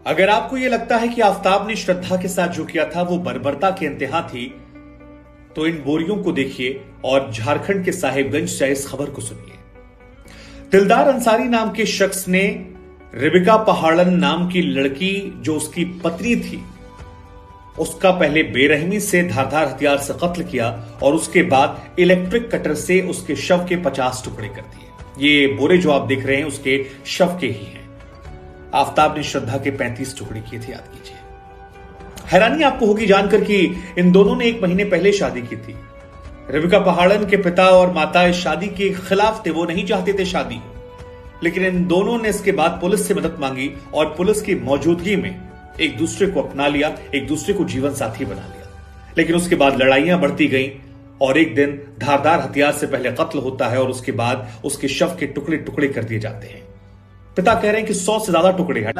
अगर आपको यह लगता है कि आफताब ने श्रद्धा के साथ जो किया था वो बर्बरता की इंतहा थी, तो इन बोरियों को देखिए और झारखंड के साहिबगंज से इस खबर को सुनिए। दिलदार अंसारी नाम के शख्स ने रिबिका पहाड़न नाम की लड़की जो उसकी पत्नी थी, उसका पहले बेरहमी से धारदार हथियार से कत्ल किया और उसके बाद इलेक्ट्रिक कटर से उसके शव के 50 टुकड़े कर दिए। ये बोरे जो आप देख रहे हैं उसके शव के ही हैं। आफताब ने श्रद्धा के 35 टुकड़े किए थे, याद कीजिए। हैरानी आपको होगी जानकर कि इन दोनों ने 1 महीने पहले शादी की थी। रिबिका पहाड़न के पिता और माता इस शादी के खिलाफ थे, वो नहीं चाहते थे शादी, लेकिन इन दोनों ने इसके बाद पुलिस से मदद मांगी और पुलिस की मौजूदगी में एक दूसरे को अपना लिया, एक दूसरे को जीवन साथी बना लिया। लेकिन उसके बाद लड़ाइयां बढ़ती गईं और एक दिन धारदार हथियार से पहले कत्ल होता है और उसके बाद उसके शव के टुकड़े टुकड़े कर दिए जाते हैं। पिता कह रहे हैं कि 100 से ज्यादा टुकड़े हैं।